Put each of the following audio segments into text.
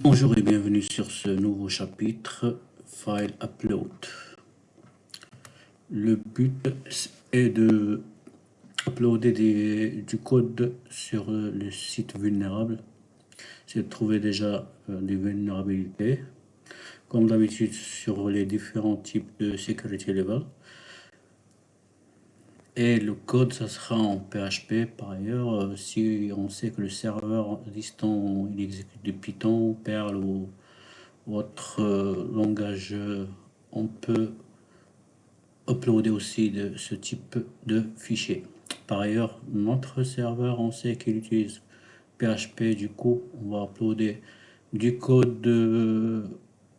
Bonjour et bienvenue sur ce nouveau chapitre File Upload. Le but est de uploader du code sur le site vulnérable. C'est de trouver déjà des vulnérabilités, comme d'habitude sur les différents types de security level. Et le code, ça sera en PHP. Par ailleurs, si on sait que le serveur distant il exécute du Python, Perl ou autre langage, on peut uploader aussi de ce type de fichier. Par ailleurs, notre serveur, on sait qu'il utilise PHP, du coup, on va uploader du code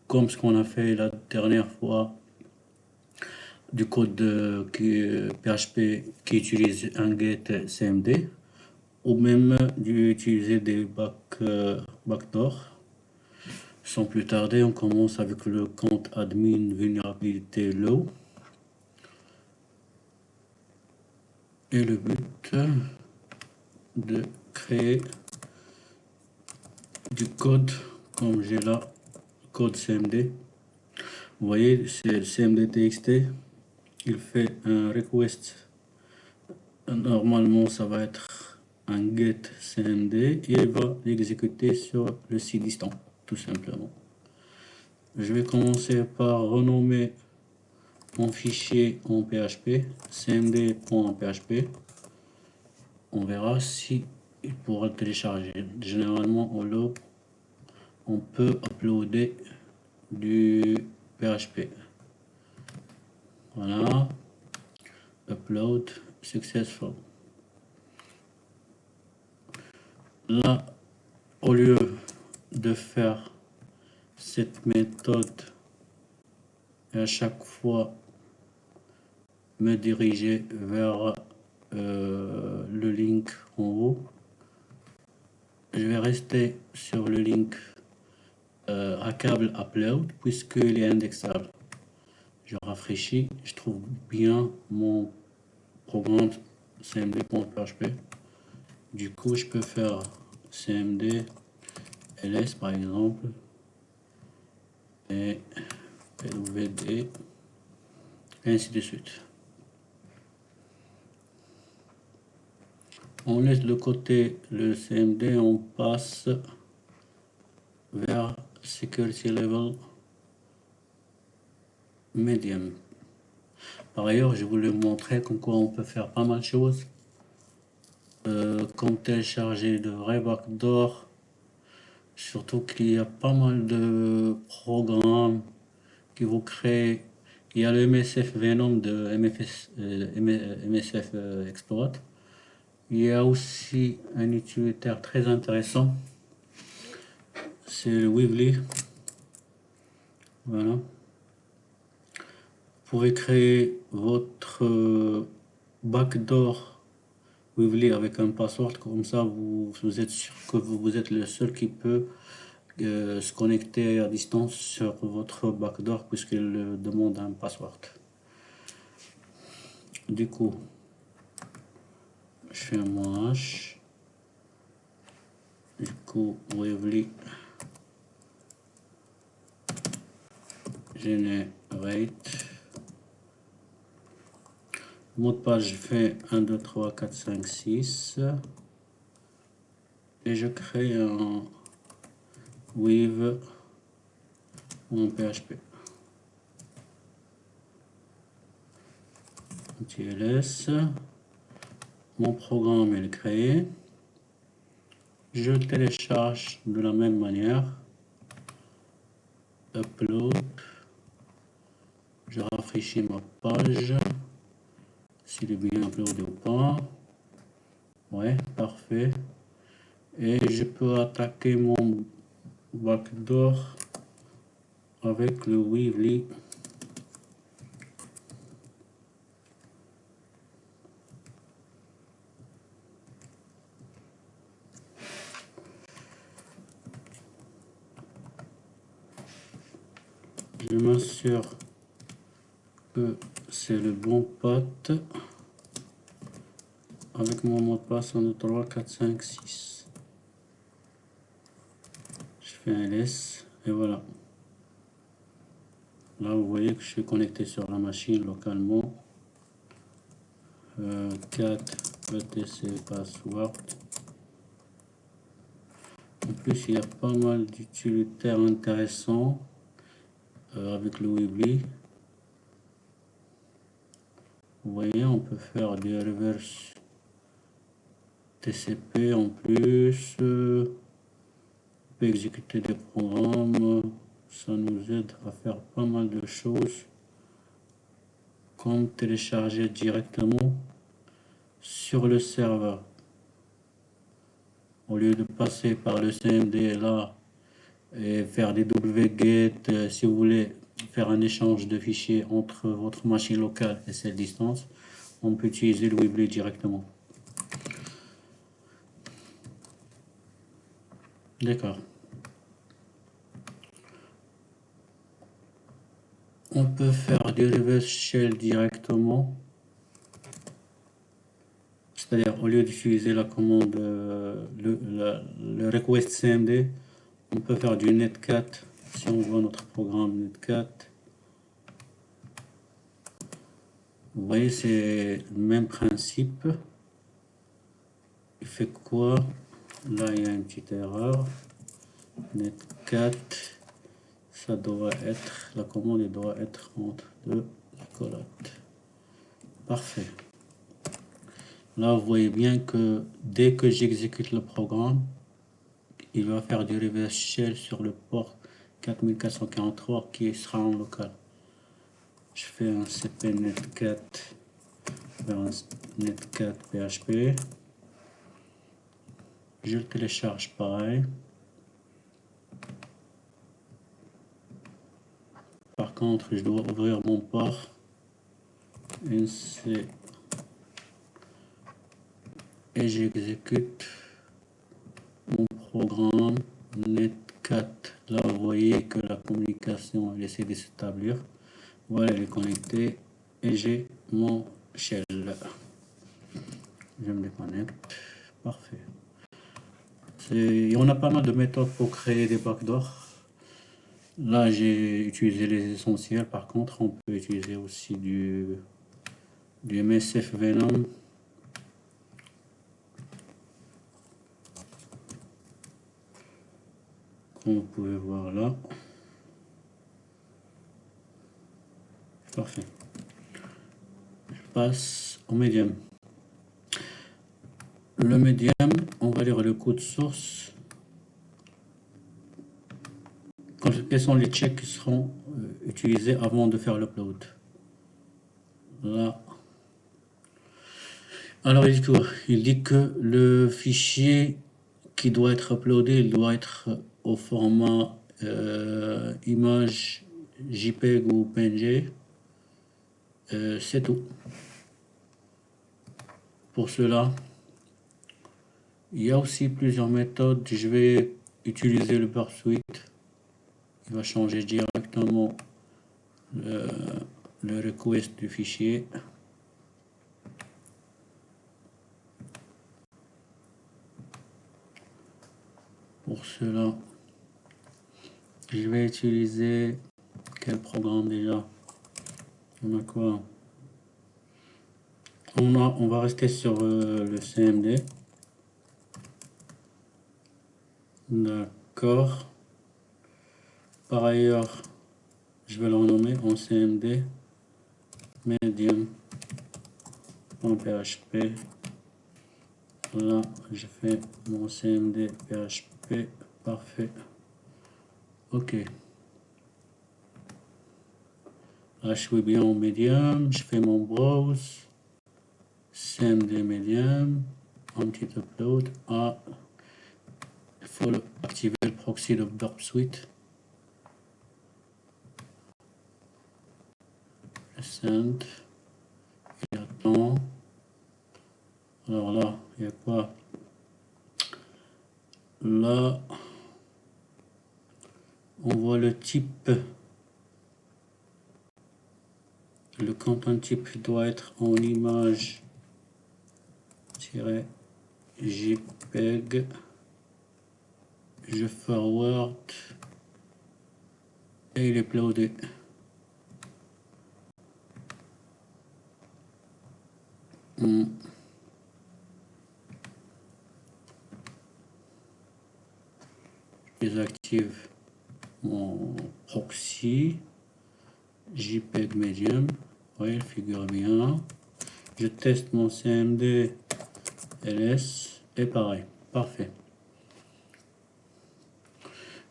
comme ce qu'on a fait la dernière fois, du code PHP qui utilise un get CMD, ou même d'utiliser des backdoors. Sans plus tarder, on commence avec le compte admin vulnérabilité low. Et le but de créer du code, comme j'ai là, code CMD. Vous voyez, c'est le CMD.txt. Il fait un request. Normalement, ça va être un get CMD et il va l'exécuter sur le site distant, tout simplement. Je vais commencer par renommer mon fichier en PHP, cmd.php. On verra si il pourra le télécharger. Généralement, on peut uploader du PHP. Voilà, upload successful. Là, au lieu de faire cette méthode et à chaque fois me diriger vers le link en haut, je vais rester sur le link à câble upload puisqu'il est indexable. Je rafraîchis, je trouve bien mon programme cmd.php. Du coup, je peux faire cmd ls par exemple et pwd et ainsi de suite. On laisse de côté le cmd, on passe vers security level medium. Par ailleurs, je voulais vous montrer qu'en quoi on peut faire pas mal de choses, comme télécharger de vrais backdoors, surtout qu'il y a pas mal de programmes qui vous créent. Il y a le MSF Venom de MSF Exploit. Il y a aussi un utilitaire très intéressant, c'est le Weebly. Voilà. Vous pouvez créer votre backdoor Weebly avec un password, comme ça vous êtes sûr que vous êtes le seul qui peut se connecter à distance sur votre backdoor puisqu'il demande un password. Du coup, je fais un -h. Du coup, Weebly generate. Mot de passe, je fais 1, 2, 3, 4, 5, 6. Et je crée un with en PHP. TLS. Mon programme est créé. Je le télécharge de la même manière. Upload. Je rafraîchis ma page. S'il est bien uploadé ou pas. Ouais, parfait. Et je peux attaquer mon backdoor avec le Weebly. Je m'assure que c'est le bon pote avec mon mot de passe 1, 2, 3, 4, 5, 6. Je fais un ls et voilà. Là, vous voyez que je suis connecté sur la machine localement. 4 etc password. En plus, il y a pas mal d'utilitaires intéressants avec le Weebly. Vous voyez, on peut faire du reverse TCP en plus. On peut exécuter des programmes. Ça nous aide à faire pas mal de choses. Comme télécharger directement sur le serveur. Au lieu de passer par le CMD là et faire des wget, si vous voulez faire un échange de fichiers entre votre machine locale et cette distance, on peut utiliser le Weebly directement. D'accord. On peut faire du reverse shell directement. C'est-à-dire, au lieu d'utiliser la commande, le request CMD, on peut faire du netcat. Si on voit notre programme netcat, vous voyez, c'est le même principe. Il fait quoi? Là, il y a une petite erreur. Netcat, ça doit être, la commande doit être entre deux accolades. Parfait. Là, vous voyez bien que dès que j'exécute le programme, il va faire du reverse shell sur le port 4443 qui sera en local. Je fais un cp netcat vers un netcat php. Je le télécharge pareil. Par contre, je dois ouvrir mon port nc et j'exécute mon programme netcat. Là, vous voyez que la communication elle essaie de s'établir. Voilà, elle est connectée et j'ai mon shell. Je me déconnecte. Parfait. On a pas mal de méthodes pour créer des backdoors. Là, j'ai utilisé les essentiels. Par contre, on peut utiliser aussi du MSF Venom. Comme vous pouvez voir là. Parfait. Je passe au médium. Le médium, on va lire le code source. Quels sont les checks qui seront utilisés avant de faire l'upload? Là. Alors, il dit que le fichier qui doit être uploadé, il doit être au format image JPEG ou PNG. C'est tout. Pour cela, il y a aussi plusieurs méthodes. Je vais utiliser le Burp Suite. Il va changer directement le request du fichier. Pour cela, je vais utiliser quel programme déjà? On a quoi? On va rester sur le CMD. D'accord. Par ailleurs, je vais le renommer en CMD medium.php. Là, je fais mon CMD PHP. Parfait. Ok. Là, je suis bien en medium. Je fais mon browse. CMD medium. Un petit upload. Ah, il faut activer le proxy de Burp Suite. Send. Il attend. Alors là, il y a quoi? Là, on voit le type. Le content type doit être en image JPEG je forward et il est uploadé. Je désactive mon proxy JPEG Medium. Oui, il figure bien. Je teste mon CMD LS et pareil, parfait.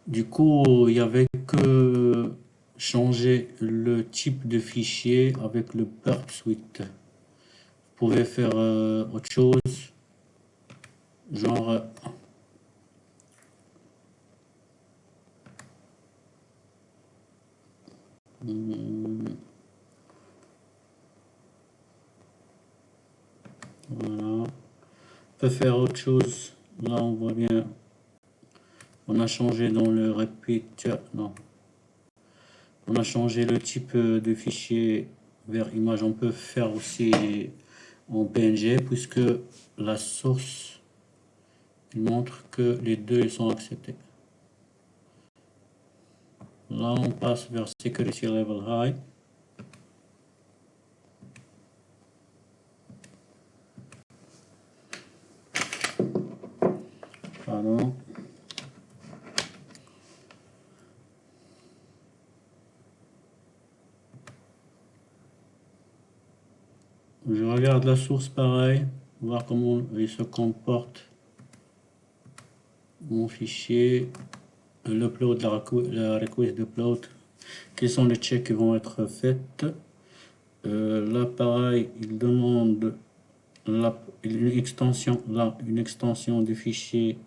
Du coup, il y avait que changer le type de fichier avec le Burp Suite. Vous pouvez faire autre chose, genre voilà. On peut faire autre chose. Là, on voit bien. On a changé dans le repeat. Non. On a changé le type de fichier vers image. On peut faire aussi en PNG puisque la source il montre que les deux ils sont acceptés. Là, on passe vers Security Level High. Pardon. Je regarde la source pareil, voir comment il se comporte. Mon fichier, l'upload, la request d'upload, quels sont les checks qui vont être faits. Là, pareil, il demande une extension, là, une extension du fichier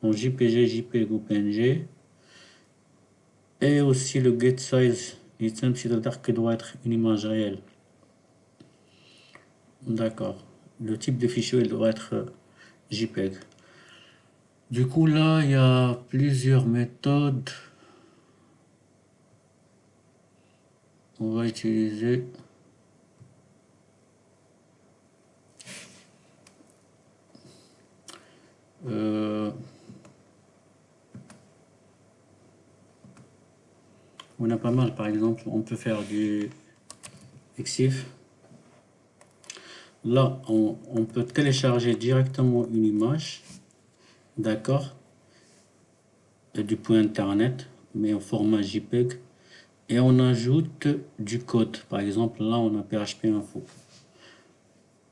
en JPG, JPEG ou PNG. Et aussi le get size item, c'est-à-dire qu'il doit être une image réelle. D'accord. Le type de fichier il doit être JPEG. Du coup, là, il y a plusieurs méthodes. On va utiliser. On a pas mal, par exemple, on peut faire du EXIF. Là, on peut télécharger directement une image, d'accord, du point internet, mais au format JPEG, et on ajoute du code. Par exemple, là, on a PHP info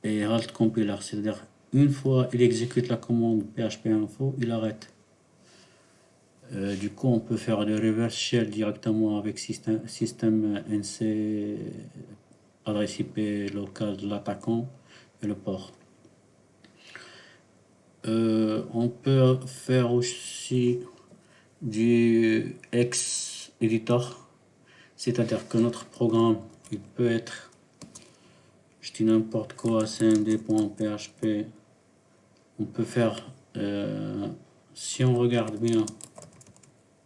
et halt compiler, c'est-à-dire une fois il exécute la commande PHP info, il arrête. Du coup, on peut faire le reverse shell directement avec système NC, adresse IP locale de l'attaquant et le port. On peut faire aussi du X-Editor, c'est-à-dire que notre programme, il peut être, je dis n'importe quoi, cmd.php. On peut faire, si on regarde bien,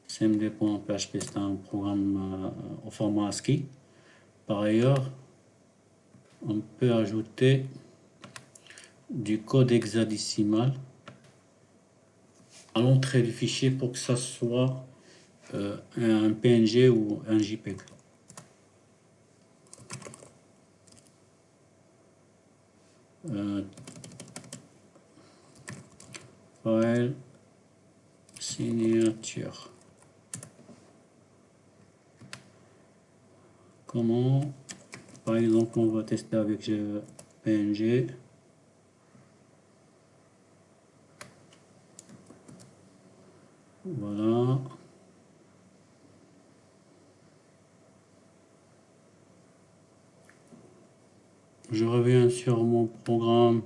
cmd.php, c'est un programme au format ASCII. Par ailleurs, on peut ajouter du code hexadécimal à l'entrée du fichier pour que ça soit un PNG ou un JPEG. File, signature. Comment? Par exemple, on va tester avec PNG. Voilà. Je reviens sur mon programme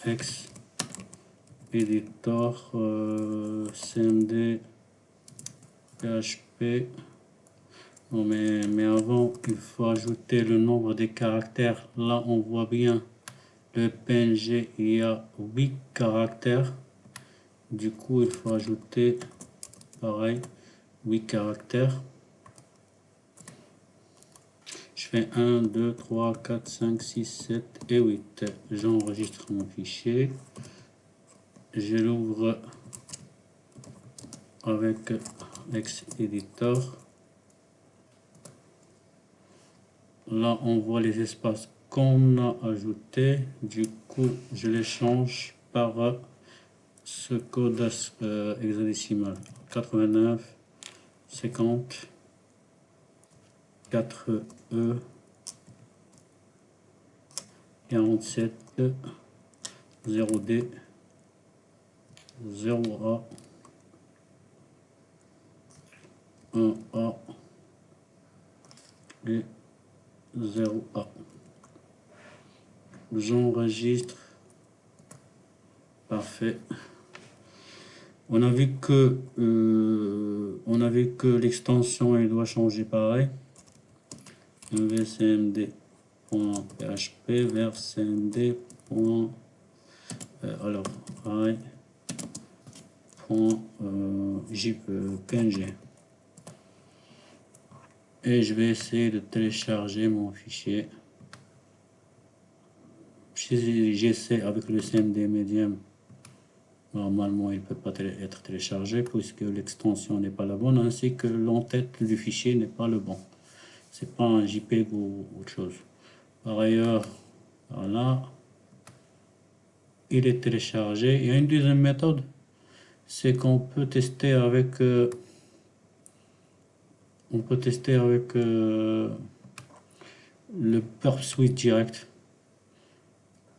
X Editor CMD PHP. Non, mais avant, il faut ajouter le nombre des caractères. Là, on voit bien le PNG, il y a 8 caractères. Du coup, il faut ajouter, pareil, 8 caractères. Je fais 1, 2, 3, 4, 5, 6, 7 et 8. J'enregistre mon fichier. je l'ouvre avec Editor. Là, on voit les espaces qu'on a ajoutés. Du coup, je les change par ce code hexadécimal. 89, 50, 4E, 47, 0D, 0A, 1A et 0A. J'enregistre. Parfait. On a vu que l'extension elle doit changer pareil. vcmd.php vers cmd. Alors .png. Et je vais essayer de télécharger mon fichier. Si j'essaie avec le cmd medium, normalement il ne peut pas être téléchargé puisque l'extension n'est pas la bonne, ainsi que l'entête du fichier n'est pas le bon. C'est pas un JPEG ou autre chose. Par ailleurs, voilà, il est téléchargé. Il y a une deuxième méthode, c'est qu'on peut tester avec le Burp Suite direct.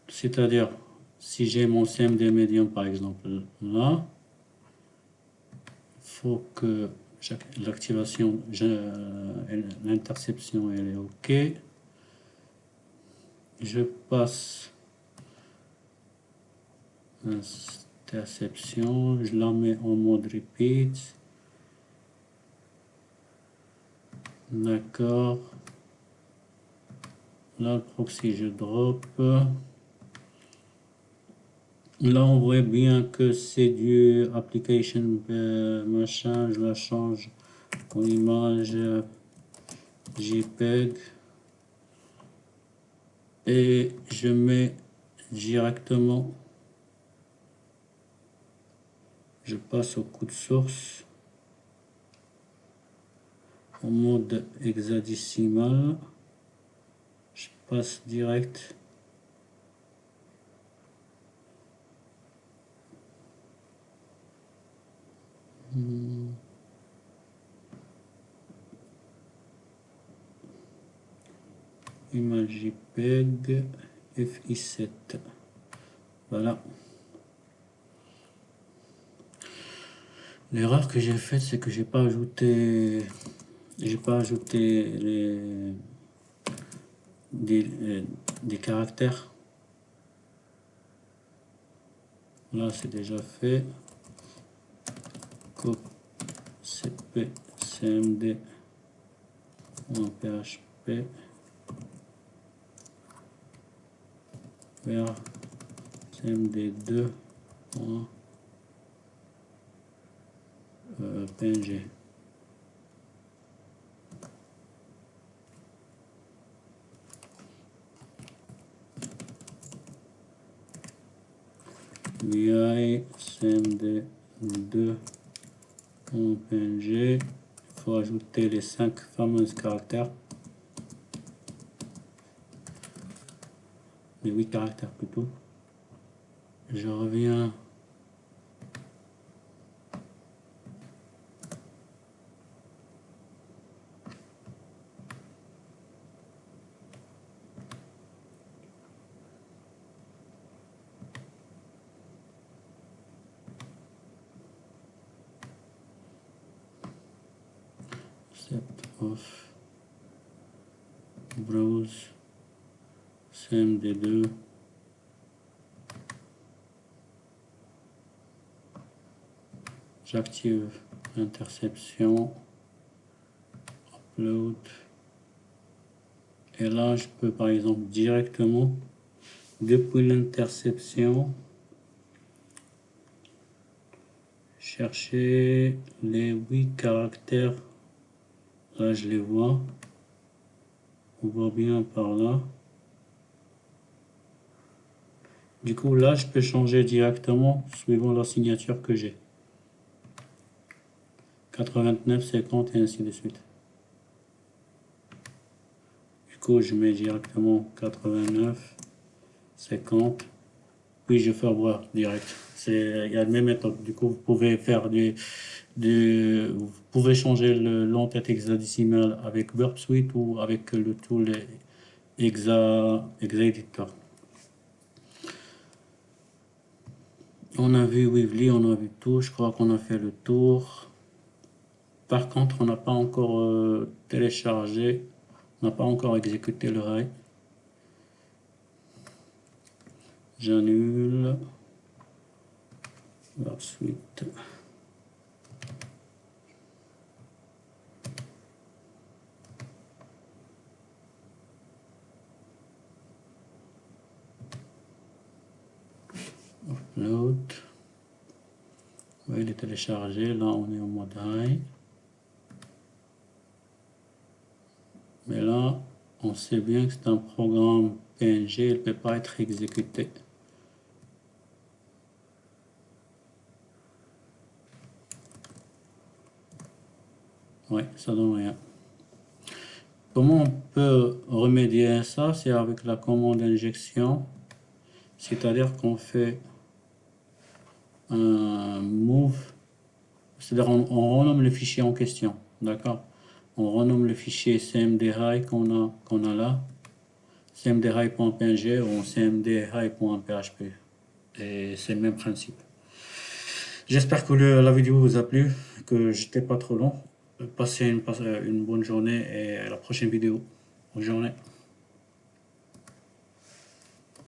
C'est-à-dire, si j'ai mon CMD Medium par exemple là, il faut que l'activation, l'interception elle est OK. Je passe l'interception, je la mets en mode repeat. D'accord. Là, le proxy, je drop. Là, on voit bien que c'est du application machin. Je la change en image JPEG. Et je mets directement. Je passe au code source. En mode hexadécimal. Je passe direct. Image JPEG FI7. Voilà. L'erreur que j'ai faite, c'est que j'ai pas ajouté des caractères. Là, c'est déjà fait. cp cmd en php vers cmd2 png. vi cmd2 en png. Il faut ajouter les 5 fameux caractères, les 8 caractères plutôt. Je reviens off browse cmd2. J'active l'interception, upload, et là je peux par exemple directement depuis l'interception chercher les 8 caractères. Là je les vois, on voit bien par là. Du coup, là, je peux changer directement suivant la signature que j'ai. 89, 50 et ainsi de suite. Du coup, je mets directement 89, 50. Puis je fais voir direct. Il y a la même méthode. Du coup, vous pouvez faire vous pouvez changer l'entête hexadécimale avec Burp Suite ou avec le tool Editor. On a vu Weebly, on a vu tout. Je crois qu'on a fait le tour. Par contre, on n'a pas encore téléchargé, on n'a pas encore exécuté le RAI. J'annule. Burp Suite. Upload. Oui, il est téléchargé. Là, on est en mode high. Mais là, on sait bien que c'est un programme PNG, il ne peut pas être exécuté. Oui, ça donne rien. Comment on peut remédier à ça? C'est avec la commande injection. C'est-à-dire qu'on fait un move. C'est-à-dire on renomme le fichier en question. D'accord? On renomme le fichier cmd-high qu'on a là. cmd-high.png ou cmd-high.php. Et c'est le même principe. J'espère que la vidéo vous a plu, que j'étais pas trop long. Passez une bonne journée et à la prochaine vidéo. Bonne journée.